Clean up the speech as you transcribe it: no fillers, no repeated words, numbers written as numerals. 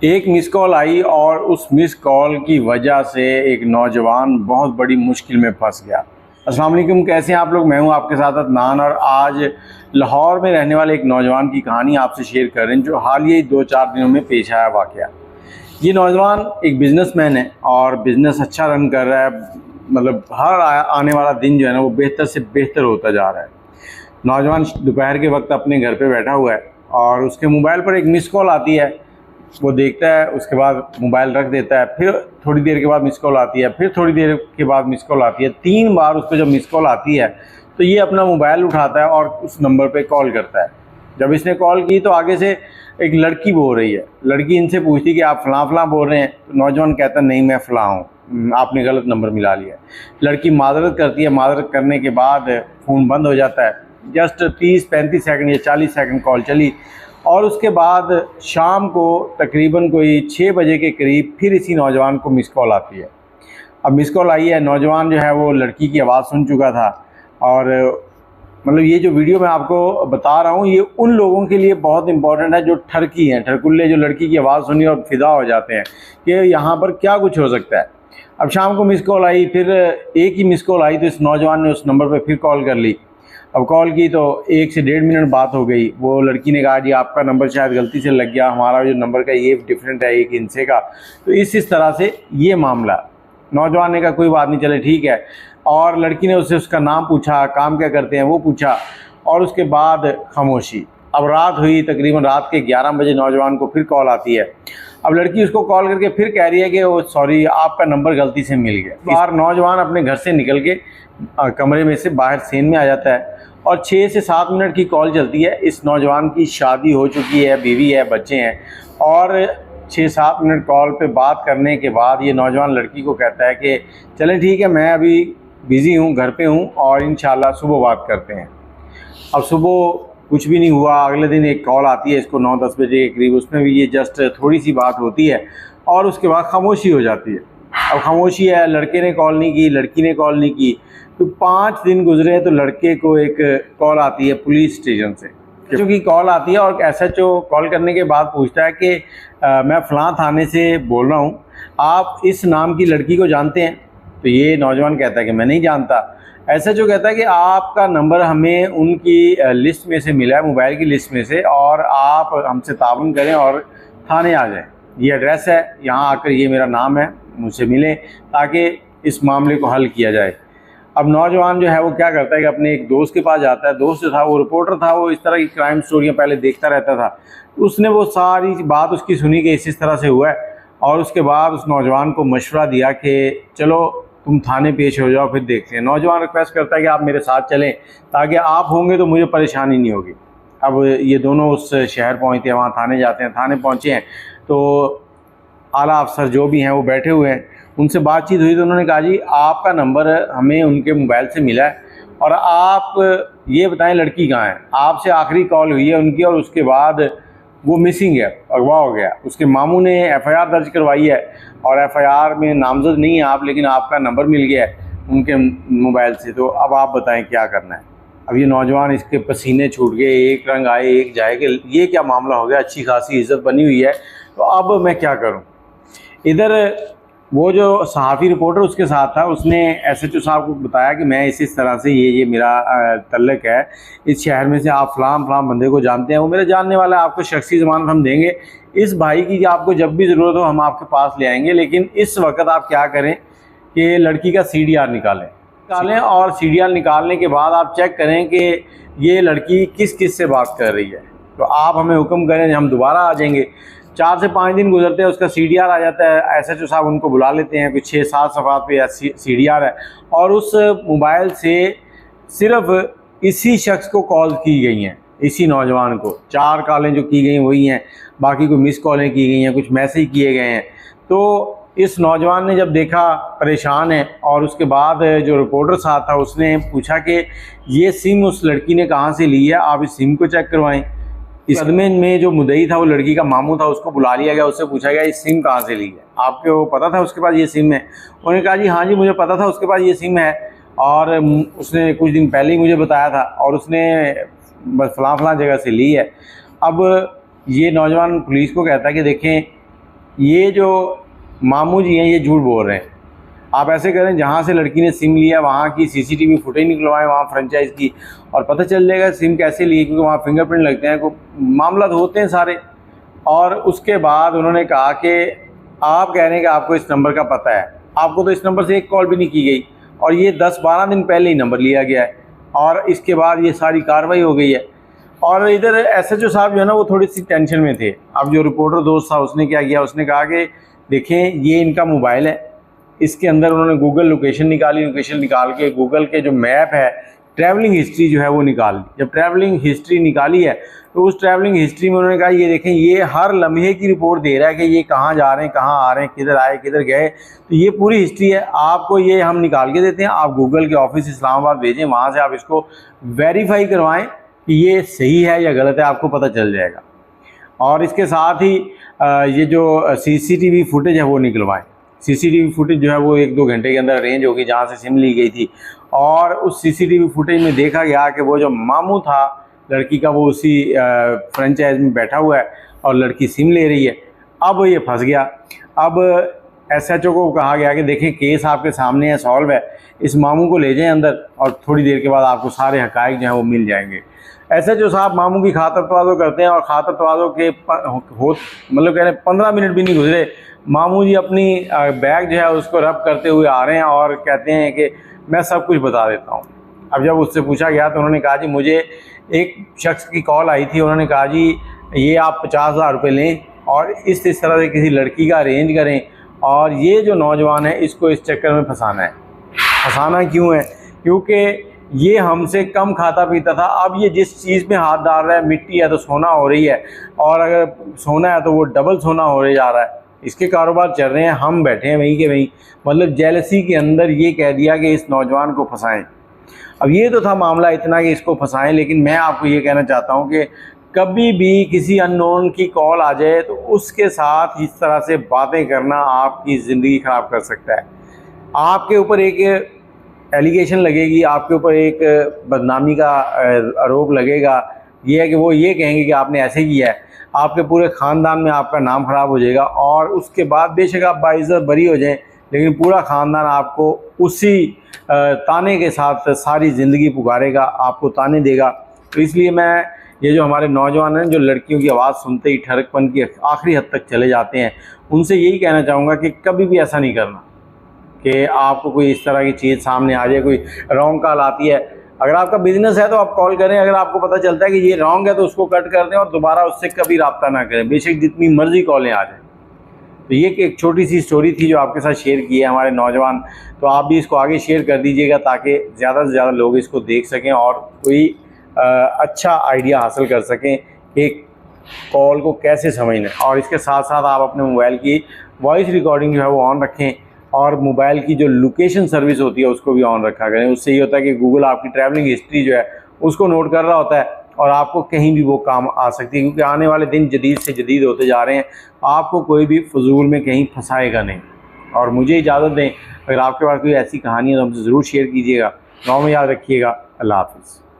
एक miss call आई और उस मिस कॉल की वजह से एक नौजवान बहुत बड़ी मुश्किल में फंस गया। अस्सलाम वालेकुम, कैसे हैं आप लोग। मैं हूं आपके साथ अदनान और आज लाहौर में रहने वाले एक नौजवान की कहानी आपसे शेयर कर रहे हैं जो हाल ही 2-4 दिनों में पेश आया वाक़या। ये नौजवान एक बिज़नेसमैन है और बिज़नेस अच्छा रन कर रहा है। मतलब हर आने वाला दिन जो है ना वो बेहतर से बेहतर होता जा रहा है। नौजवान दोपहर के वक्त अपने घर पे बैठा हुआ है और उसके मोबाइल पर एक मिस कॉल आती है। वो देखता है, उसके बाद मोबाइल रख देता है। फिर थोड़ी देर के बाद मिस कॉल आती है, फिर थोड़ी देर के बाद मिस कॉल आती है। 3 बार उस पर जब मिस कॉल आती है तो ये अपना मोबाइल उठाता है और उस नंबर पे कॉल करता है। जब इसने कॉल की तो आगे से एक लड़की बोल रही है। लड़की इनसे पूछती है कि आप फ़लाँ फ़लाँ बोल रहे हैं। तो नौजवान कहता है नहीं, मैं फ़लाँ हूँ, आपने गलत नंबर मिला लिया है। लड़की माजरत करती है। माजरत करने के बाद फ़ोन बंद हो जाता है। जस्ट 30-35 सेकंड या 40 सेकंड कॉल चली और उसके बाद शाम को तकरीबन कोई 6 बजे के करीब फिर इसी नौजवान को मिस कॉल आती है। अब मिस कॉल आई है, नौजवान जो है वो लड़की की आवाज़ सुन चुका था और मतलब ये जो वीडियो मैं आपको बता रहा हूँ ये उन लोगों के लिए बहुत इंपॉर्टेंट है जो ठरकी हैं, ठरकुल्ले, जो लड़की की आवाज़ सुनी और फिदा हो जाते हैं कि यहाँ पर क्या कुछ हो सकता है। अब शाम को मिस कॉल आई, फिर एक ही मिस कॉल आई तो इस नौजवान ने उस नंबर पर फिर कॉल कर ली। अब कॉल की तो 1 से 1.5 मिनट बात हो गई। वो लड़की ने कहा जी आपका नंबर शायद गलती से लग गया, हमारा जो नंबर का ये डिफरेंट है एक इनसे का। तो इस तरह से ये मामला। नौजवान ने कहा कोई बात नहीं, चले ठीक है। और लड़की ने उससे उसका नाम पूछा, काम क्या करते हैं वो पूछा और उसके बाद खामोशी। अब रात हुई, तकरीबन रात के 11 बजे नौजवान को फिर कॉल आती है। अब लड़की उसको कॉल करके फिर कह रही है कि वो सॉरी आपका नंबर गलती से मिल गया। बार नौजवान अपने घर से निकल के कमरे में से बाहर सेन में आ जाता है और 6 से 7 मिनट की कॉल चलती है। इस नौजवान की शादी हो चुकी है, बीवी है, बच्चे हैं और 6-7 मिनट कॉल पे बात करने के बाद ये नौजवान लड़की को कहता है कि चलें ठीक है, मैं अभी बिज़ी हूँ, घर पे हूँ और इंशाल्लाह सुबह बात करते हैं। अब सुबह कुछ भी नहीं हुआ। अगले दिन एक कॉल आती है इसको 9-10 बजे के करीब, उसमें भी ये जस्ट थोड़ी सी बात होती है और उसके बाद खामोशी हो जाती है। अब खामोशी है, लड़के ने कॉल नहीं की, लड़की ने कॉल नहीं की। तो 5 दिन गुजरे तो लड़के को एक कॉल आती है पुलिस स्टेशन से, क्योंकि कॉल आती है और SHO कॉल करने के बाद पूछता है कि मैं फ़लाँ थाने से बोल रहा हूँ, आप इस नाम की लड़की को जानते हैं? तो ये नौजवान कहता है कि मैं नहीं जानता। SHO कहता है कि आपका नंबर हमें उनकी लिस्ट में से मिला है, मोबाइल की लिस्ट में से, और आप हमसे ताउन करें और थाने आ जाएं। ये एड्रेस है, यहाँ आकर ये मेरा नाम है, मुझसे मिलें ताकि इस मामले को हल किया जाए। अब नौजवान जो है वो क्या करता है कि अपने एक दोस्त के पास जाता है। दोस्त जो था वो रिपोर्टर था, वो इस तरह की क्राइम स्टोरियाँ पहले देखता रहता था। उसने वो सारी बात उसकी सुनी कि इस तरह से हुआ है और उसके बाद उस नौजवान को मशवरा दिया कि चलो तुम थाने पेश हो जाओ, फिर देखते हैं। नौजवान रिक्वेस्ट करता है कि आप मेरे साथ चलें ताकि आप होंगे तो मुझे परेशानी नहीं होगी। अब ये दोनों उस शहर पहुँचते हैं, वहाँ थाने जाते हैं। थाने पहुँचे हैं तो आला अफसर जो भी हैं वो बैठे हुए हैं। उनसे बातचीत हुई तो उन्होंने कहा जी आपका नंबर हमें उनके मोबाइल से मिला है और आप ये बताएं लड़की कहाँ है। आपसे आखिरी कॉल हुई है उनकी और उसके बाद वो मिसिंग है, अगवा हो गया। उसके मामू ने FIR दर्ज करवाई है और FIR में नामजद नहीं है आप, लेकिन आपका नंबर मिल गया है उनके मोबाइल से। तो अब आप बताएं क्या करना है। अब ये नौजवान, इसके पसीने छूट गए, एक रंग आए एक जाए कि ये क्या मामला हो गया। अच्छी खासी इज्जत बनी हुई है तो अब मैं क्या करूँ। इधर वो जो सहाफ़ी रिपोर्टर उसके साथ था, उसने SHO साहब को बताया कि मैं इस तरह से ये मेरा तल्लक है, इस शहर में से आप फ़लाँ बंदे को जानते हैं, वो मेरा जानने वाला है, आपको शख्सी ज़मानत हम देंगे। इस भाई की आपको जब भी ज़रूरत हो हम आपके पास ले आएंगे, लेकिन इस वक्त आप क्या करें कि लड़की का CDR निकालें और CDR निकालने के बाद आप चेक करें कि ये लड़की किस किस से बात कर रही है। तो आप हमें हुक्म करें, हम दोबारा आ जाएंगे। 4 से 5 दिन गुजरते हैं, उसका CDR आ जाता है। SHO साहब उनको बुला लेते हैं, कुछ 6-7 सफ़ात पे CDR है और उस मोबाइल से सिर्फ इसी शख्स को कॉल की गई हैं, इसी नौजवान को। 4 कॉलें जो की गई वही हैं, बाकी कोई मिस कॉलें की गई हैं, कुछ मैसेज किए गए हैं। तो इस नौजवान ने जब देखा, परेशान है, और उसके बाद जो रिपोर्टर साथ था उसने पूछा कि ये सिम उस लड़की ने कहाँ से ली है, आप इस सिम को चेक करवाएं। इस मुकदमे में जो मुद्दई था वो लड़की का मामू था, उसको बुला लिया गया। उससे पूछा गया इस सिम कहाँ से ली है, आपको पता था उसके पास ये सिम है? उन्होंने कहा जी हाँ जी मुझे पता था उसके पास ये सिम है और उसने कुछ दिन पहले ही मुझे बताया था और उसने बस फ़लाँ जगह से ली है। अब ये नौजवान पुलिस को कहता है कि देखें ये जो मामू जी हैं ये झूठ बोल रहे हैं। आप ऐसे करें, जहाँ से लड़की ने सिम लिया वहाँ की सीसीटीवी फुटेज निकलवाएं, वहाँ फ्रेंचाइज की, और पता चल जाएगा सिम कैसे लिए, क्योंकि वहाँ फिंगरप्रिंट लगते हैं, को मामला तो होते हैं सारे। और उसके बाद उन्होंने कहा कि आप कह रहे हैं कि आपको इस नंबर का पता है, आपको तो इस नंबर से एक कॉल भी नहीं की गई, और ये 10-12 दिन पहले ही नंबर लिया गया है, और इसके बाद ये सारी कार्रवाई हो गई है। और इधर एसएचओ साहब जो है ना वो थोड़ी सी टेंशन में थे। अब जो रिपोर्टर दोस्त था उसने क्या किया, उसने कहा कि देखें ये इनका मोबाइल है, इसके अंदर उन्होंने गूगल लोकेशन निकाली, लोकेशन निकाल के गूगल के जो मैप है, ट्रैवलिंग हिस्ट्री जो है वो निकाल ली। जब ट्रैवलिंग हिस्ट्री निकाली है तो उस ट्रैवलिंग हिस्ट्री में उन्होंने कहा ये देखें ये हर लम्हे की रिपोर्ट दे रहा है कि ये कहाँ जा रहे हैं, कहाँ आ रहे हैं, किधर आए किधर गए, तो ये पूरी हिस्ट्री है। आपको ये हम निकाल के देते हैं, आप गूगल के ऑफिस इस्लामाबाद भेजें, वहाँ से आप इसको वेरीफाई करवाएँ कि ये सही है या गलत है, आपको पता चल जाएगा। और इसके साथ ही ये जो सीसीटीवी फुटेज है वो निकलवाएं। सीसीटीवी फुटेज जो है वो 1-2 घंटे के अंदर अरेंज होगी जहाँ से सिम ली गई थी, और उस सीसीटीवी फुटेज में देखा गया कि वो जो मामू था लड़की का वो उसी फ्रेंचाइज में बैठा हुआ है और लड़की सिम ले रही है। अब ये फंस गया। अब एसएचओ को कहा गया कि देखें केस आपके सामने है, सॉल्व है, इस मामू को ले जाएं अंदर और थोड़ी देर के बाद आपको सारे हकाइक जो हैं वो मिल जाएंगे। एसएचओ साहब मामू की खातर तवाज़ो करते हैं, और खातर तवाज़ो के मतलब कह रहे 15 मिनट भी नहीं गुजरे, मामू जी अपनी बैग जो है उसको रब करते हुए आ रहे हैं और कहते हैं कि मैं सब कुछ बता देता हूँ। अब जब उससे पूछा गया तो उन्होंने कहा जी मुझे एक शख्स की कॉल आई थी, उन्होंने कहा जी ये आप 50,000 रुपये लें और इस तरह से किसी लड़की का अरेंज करें, और ये जो नौजवान है इसको इस चक्कर में फंसाना है। फंसाना क्यों है? क्योंकि ये हमसे कम खाता पीता था, अब ये जिस चीज़ में हाथ डाल रहा है, मिट्टी है तो सोना हो रही है, और अगर सोना है तो वो डबल सोना हो रही जा रहा है। इसके कारोबार चल रहे हैं, हम बैठे हैं वहीं के वहीं। मतलब जेलसी के अंदर ये कह दिया कि इस नौजवान को फंसाएं। अब ये तो था मामला इतना कि इसको फंसाएं, लेकिन मैं आपको ये कहना चाहता हूँ कि कभी भी किसी अननोन की कॉल आ जाए तो उसके साथ इस तरह से बातें करना आपकी ज़िंदगी ख़राब कर सकता है। आपके ऊपर एक एलिगेशन लगेगी, आपके ऊपर एक बदनामी का आरोप लगेगा। ये है कि वो ये कहेंगे कि आपने ऐसे किया है, आपके पूरे ख़ानदान में आपका नाम ख़राब हो जाएगा, और उसके बाद बेशक आप बाइज़्ज़त बरी हो जाएं, लेकिन पूरा ख़ानदान आपको उसी ताने के साथ सारी ज़िंदगी पुकारेगा, आपको ताने देगा। तो इसलिए मैं ये जो हमारे नौजवान हैं जो लड़कियों की आवाज़ सुनते ही ठरकपन की आखिरी हद तक चले जाते हैं, उनसे यही कहना चाहूँगा कि कभी भी ऐसा नहीं करना कि आपको कोई इस तरह की चीज़ सामने आ जाए, कोई रॉन्ग कॉल आती है। अगर आपका बिज़नेस है तो आप कॉल करें, अगर आपको पता चलता है कि ये रॉन्ग है तो उसको कट कर दें और दोबारा उससे कभी रब्ता ना करें, बेशक जितनी मर्ज़ी कॉलें आ जाएँ। तो ये एक छोटी सी स्टोरी थी जो आपके साथ शेयर की है हमारे नौजवान। तो आप भी इसको आगे शेयर कर दीजिएगा ताकि ज़्यादा से ज़्यादा लोग इसको देख सकें और कोई अच्छा आइडिया हासिल कर सकें कि कॉल को कैसे समझना है। और इसके साथ साथ आप अपने मोबाइल की वॉइस रिकॉर्डिंग जो है वो ऑन रखें, और मोबाइल की जो लोकेशन सर्विस होती है उसको भी ऑन रखा करें। उससे ये होता है कि गूगल आपकी ट्रैवलिंग हिस्ट्री जो है उसको नोट कर रहा होता है और आपको कहीं भी वो काम आ सकती है, क्योंकि आने वाले दिन जदीद से जदीद होते जा रहे हैं। आपको कोई भी फजूल में कहीं फंसाएगा नहीं। और मुझे इजाज़त दें, अगर आपके पास कोई ऐसी कहानी है तो हमसे ज़रूर शेयर कीजिएगा। गाँव में याद रखिएगा। अल्लाह हाफ़िज़।